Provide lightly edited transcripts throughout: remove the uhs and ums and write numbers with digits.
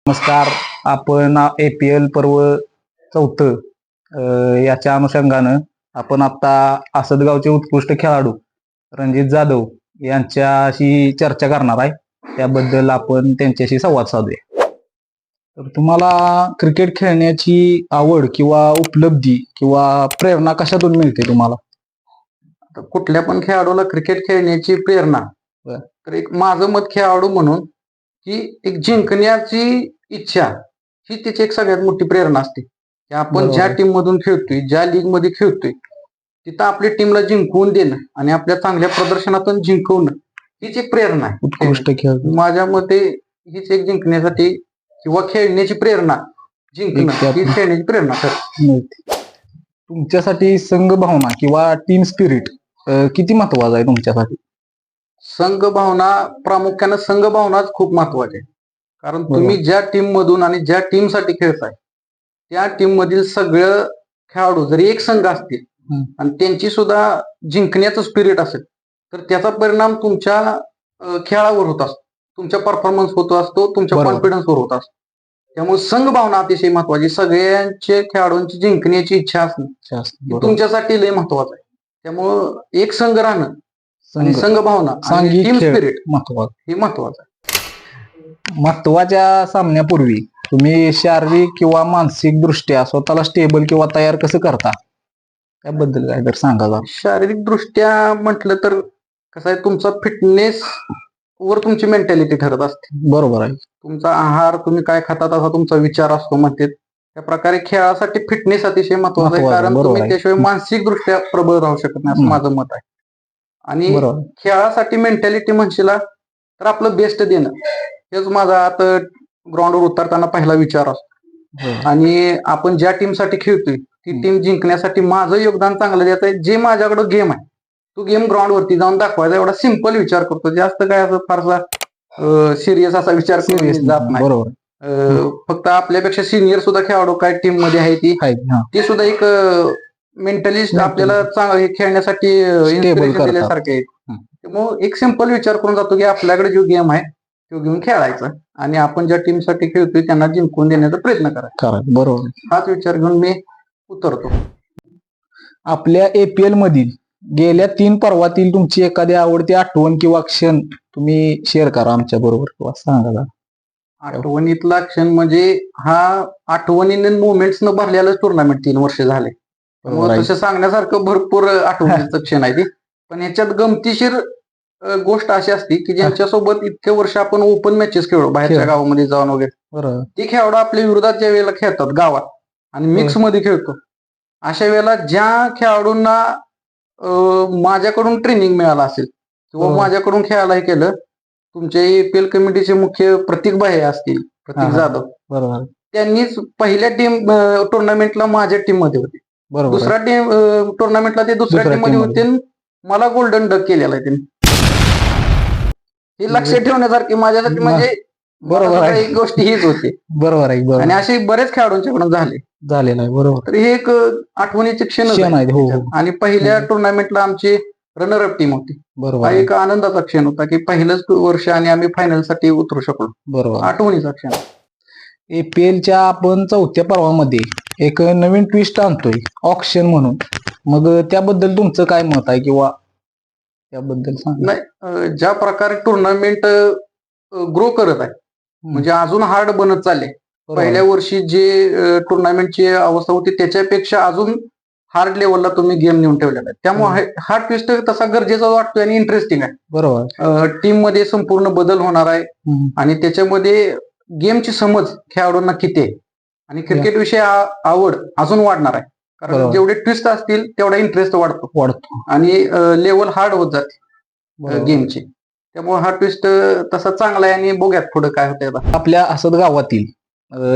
नमस्कार. आपण APL पर्व चौथं याच्या अनुषंगानं आपण आता आसदगावचे उत्कृष्ट खेळाडू रणजित जाधव यांच्याशी चर्चा करणार आहे. त्याबद्दल आपण त्यांच्याशी संवाद साधूया. तर तुम्हाला क्रिकेट खेळण्याची आवड किंवा उपलब्धी किंवा प्रेरणा कशातून मिळते तुम्हाला? कुठल्या पण खेळाडूला क्रिकेट खेळण्याची प्रेरणा तर एक माझं मत खेळाडू म्हणून की एक जिंकण्याची इच्छा ही त्याची एक सगळ्यात मोठी प्रेरणा असते की आपण ज्या टीम मधून खेळतोय, ज्या लीग मध्ये खेळतोय, तिथं आपल्या टीमला जिंकवून देणं आणि आपल्या चांगल्या प्रदर्शनातून जिंकवणं हीच एक प्रेरणा आहे. उत्कृष्ट खेळ माझ्या मते हीच एक जिंकण्यासाठी किंवा खेळण्याची प्रेरणा, जिंकणं हीच खेळण्याची प्रेरणा मिळते. तुमच्यासाठी संघ भावना किंवा टीम स्पिरिट किती महत्वाचं आहे तुमच्यासाठी? संघ भावना, प्रामुख्याने संघ भावनाच खूप महत्वाची आहे. कारण तुम्ही ज्या टीम मधून आणि ज्या टीम साठी खेळताय त्या टीम मधील सगळं खेळाडू जरी एक संघ असतील आणि त्यांची सुद्धा जिंकण्याचं स्पिरिट असेल तर त्याचा परिणाम तुमच्या खेळावर होत असतो, तुमच्या परफॉर्मन्स होत असतो, तुमच्या कॉन्फिडन्सवर होत असतो. त्यामुळे संघ भावना अतिशय महत्वाची. सगळ्यांचे खेळाडूंची जिंकण्याची इच्छा असणं तुमच्यासाठी लय महत्वाचं आहे. त्यामुळं एक संघ राहणं आणि संघ भावना आणि टीम स्पिरिट हे महत्वाचं आहे. महत्वाच्या सामन्यापूर्वी तुम्ही शारीरिक किंवा मानसिक दृष्ट्या स्वतःला स्टेबल किंवा तयार कसं करता त्याबद्दल काय तर सांगा. शारीरिक दृष्ट्या म्हटलं तर कसं आहे, तुमचा फिटनेस वर तुमची मेंटॅलिटी ठरत असते. बरोबर आहे. तुमचा आहार, तुम्ही काय खातात असा तुमचा विचार असतो म्हणते. त्या प्रकारे खेळासाठी फिटनेस अतिशय महत्वाचं आहे. कारण तुम्ही त्याशिवाय मानसिक दृष्ट्या प्रबळ राहू शकत नाही असं माझं मत आहे. आणि खेळासाठी मेंटॅलिटी म्हणशीला तर आपलं बेस्ट देणं हेच माझा आता ग्राउंडवर उतरताना पहिला विचार असतो. आणि आपण ज्या टीमसाठी खेळतोय ती टीम जिंकण्यासाठी माझं योगदान चांगलं द्यायचं आहे. जे माझ्याकडे गेम आहे तो गेम ग्राउंड वरती जाऊन दाखवायचा, एवढा सिंपल विचार करतो. जास्त काय असं फारसा सिरियस असा विचार जात नाही. फक्त आपल्यापेक्षा सिनियर सुद्धा खेळाडू काय टीम मध्ये आहे ती सुद्धा एक मेंटलिस्ट आपल्याला चांगलं खेळण्यासाठी इन्स्पिरेशन दिल्यासारखे आहेत. त्यामुळे एक सिंपल विचार करून जातो की आपल्याकडे जो गेम आहे तो घेऊन खेळायचा आणि आपण ज्या टीम साठी खेळतोय त्यांना जिंकून देण्याचा प्रयत्न करायचा. बरोबर. हाच विचार घेऊन मी उतरतो. आपल्या APL मधील गेल्या 3 पर्वातील तुमची एखादी आवडती आठवण किंवा क्षण तुम्ही शेअर करा आमच्या बरोबर किंवा सांगा. आठवणीतला क्षण म्हणजे हा आठवणीने मुवमेंट्स न भरलेलं टुर्नामेंट 3 वर्ष झाले. तसं सांगण्यासारखं भरपूर आठवणीचं क्षण आहे ते. पण याच्यात गमतीशीर गोष्ट अशी असते की ज्यांच्यासोबत इतके वर्ष आपण ओपन मॅचेस खेळलो बाहेरच्या गावामध्ये जाऊन वगैरे, ते खेळाडू आपल्या विरोधात ज्या वेळेला खेळतात गावात आणि मिक्स मध्ये खेळतो, अशा वेळेला ज्या खेळाडूंना माझ्याकडून ट्रेनिंग मिळालं असेल किंवा माझ्याकडून खेळायला हे केलं, तुमच्या APL कमिटीचे मुख्य प्रतीक भाई असतील, प्रतीक जाधव, त्यांनीच पहिल्या टीम टुर्नामेंटला माझ्या टीम मध्ये होते, दुसऱ्या टीम टुर्नामेंटला ते दुसऱ्या टीम मध्ये होते, मला गोल्डन डक केलेला आहे त्यांनी. हे लक्षात ठेवण्यासारखी माझ्यासाठी म्हणजे एक गोष्ट हीच होती. बरोबर आहे. आणि असे बरेच खेळाडूंच्याकडून झाले नाही. बरोबर. तर हे एक आठवणीचे क्षण आहे. आणि पहिल्या टुर्नामेंटला आमची रनर अप टीम होती. हा एक आनंदाचा क्षण होता की पहिलंच वर्ष आणि आम्ही फायनल साठी उतरू शकलो. बरोबर. आठवणीचा क्षण. APLच्या आपण 4थ्या पर्वामध्ये एक नवीन ट्विस्ट आणतोय, ऑक्शन म्हणून. मग त्याबद्दल तुमचं काय मत आहे किंवा त्याबद्दल सांग. नाही, ज्या प्रकारे टुर्नामेंट ग्रो करत आहे म्हणजे अजून हार्ड बनत चालले. पहिल्या वर्षी जे टुर्नामेंटची अवस्था होती त्याच्यापेक्षा अजून हार्ड लेवलला तुम्ही गेम नेऊन ठेवलेला आहे. त्यामुळे हा ट्विस्ट तसा गरजेचा वाटतोय आणि इंटरेस्टिंग आहे. बरोबर. टीम मध्ये संपूर्ण बदल होणार आहे आणि त्याच्यामध्ये गेमची समज खेळाडूंना किती आहे आणि क्रिकेट विषयी आवड अजून वाढणार आहे. कारण जेवढे ट्विस्ट असतील तेवढा इंटरेस्ट वाढतो आणि लेवल हार्ड होत जाते गेमची. त्यामुळे हा ट्विस्ट तसा चांगला आहे आणि बघूयात पुढे काय होतंय. आपल्या असद गावातील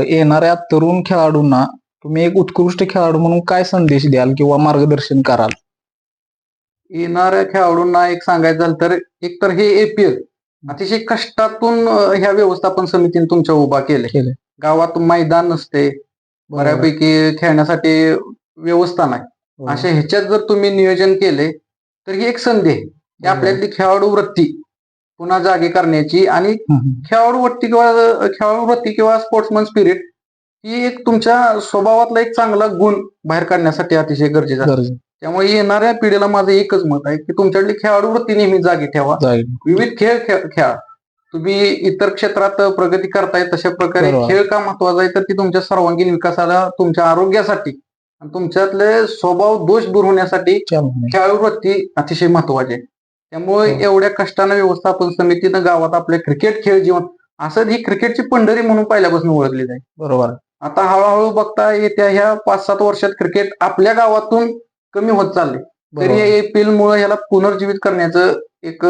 येणाऱ्या तरुण खेळाडूंना तुम्ही एक उत्कृष्ट खेळाडू म्हणून काय संदेश द्याल किंवा मार्गदर्शन कराल? येणाऱ्या खेळाडूंना एक सांगायचं झालं तर एक तर हे APL अतिशय कष्टातून ह्या व्यवस्थापन समितीने तुमच्या उभा केले. गावात मैदान नसते, बऱ्यापैकी खेळण्यासाठी व्यवस्था नाही. अशा ह्याच्यात जर तुम्ही नियोजन केले तर ही एक संधी आहे की आपल्यातली खेळाडू वृत्ती पुन्हा जागी करण्याची आणि खेळाडू वृत्ती किंवा स्पोर्ट्समन स्पिरिट ही एक तुमच्या स्वभावातला एक चांगला गुण बाहेर काढण्यासाठी अतिशय गरजेचा आहे. त्यामुळे येणाऱ्या पिढीला माझं एकच मत आहे की तुमच्याकडली खेळाडू वृत्ती नेहमी जागी ठेवा. विविध खेळा. तुम्ही इतर क्षेत्रात प्रगती करताय तशा प्रकारे खेळ का महत्वाचा आहे तर ती तुमच्या सर्वांगीण विकासाला, तुमच्या आरोग्यासाठी आणि तुमच्यातले स्वभाव दोष दूर होण्यासाठी खेळाडू वृत्ती अतिशय महत्वाची आहे. त्यामुळे एवढ्या कष्टानं व्यवस्थापन समितीनं गावात आपले क्रिकेट खेळ जीवन असं ही क्रिकेटची पंढरी म्हणून पहिल्यापासून ओळखली जाईल. बरोबर. आता हळूहळू बघता येत्या ह्या 5-7 वर्षात क्रिकेट आपल्या गावातून कमी होत चालले. तरी APL मुळे ह्याला पुनर्जीवित करण्याचं एक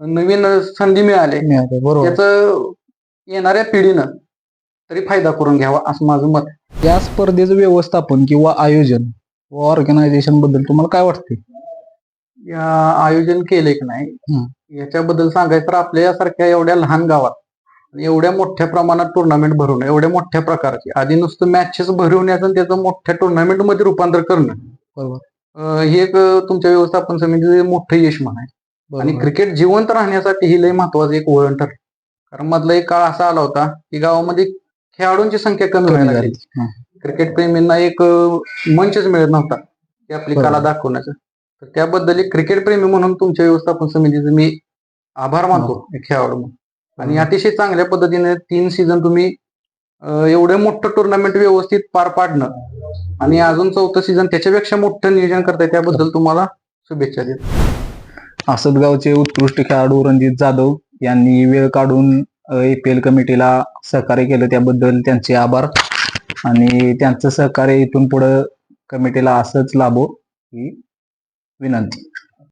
नवीन संधी मिळाली. त्याचं येणाऱ्या पिढीनं तरी फायदा करून घ्यावा असं माझं मत आहे. या स्पर्धेचं व्यवस्थापन किंवा आयोजन व ऑर्गनायझेशन बद्दल तुम्हाला काय वाटते? या आयोजन केले की नाही याच्याबद्दल सांगायचं तर आपल्या यासारख्या एवढ्या लहान गावात एवढ्या मोठ्या प्रमाणात टुर्नामेंट भरवणं, एवढ्या मोठ्या प्रकारची आधी नुसतं मॅचेस भरवण्याचं आणि त्याचं मोठ्या टुर्नामेंट मध्ये रूपांतर करणं, बरोबर, हे एक तुमच्या व्यवस्थापन समितीचं मोठं यश म्हणाय. आणि क्रिकेट जिवंत राहण्यासाठी ही लय महत्वाचं एक वळण ठरलं. कारण मधला एक काळ असा आला होता की गावामध्ये खेळाडूंची संख्या कमी व्हायला लागली. क्रिकेट प्रेमींना एक मंचच मिळत नव्हता की आपली कला दाखवण्याचं. तर त्याबद्दल एक क्रिकेट प्रेमी म्हणून तुमच्या व्यवस्थापन समितीचे मी आभार मानतो खेळाडू म्हणून. आणि अतिशय चांगल्या पद्धतीने 3 सीझन तुम्ही एवढं मोठं टुर्नामेंट व्यवस्थित पार पाडणं आणि अजून 4थं सीझन त्याच्यापेक्षा मोठं नियोजन करताय त्याबद्दल तुम्हाला शुभेच्छा देतो. आसदगावचे उत्कृष्ट खेळाडू रणजित जाधव यांनी वेळ काढून APL कमिटीला सहकार्य केलं त्याबद्दल त्यांचे आभार. आणि त्यांचं सहकार्य इथून पुढे कमिटीला असंच लाभो ही विनंती.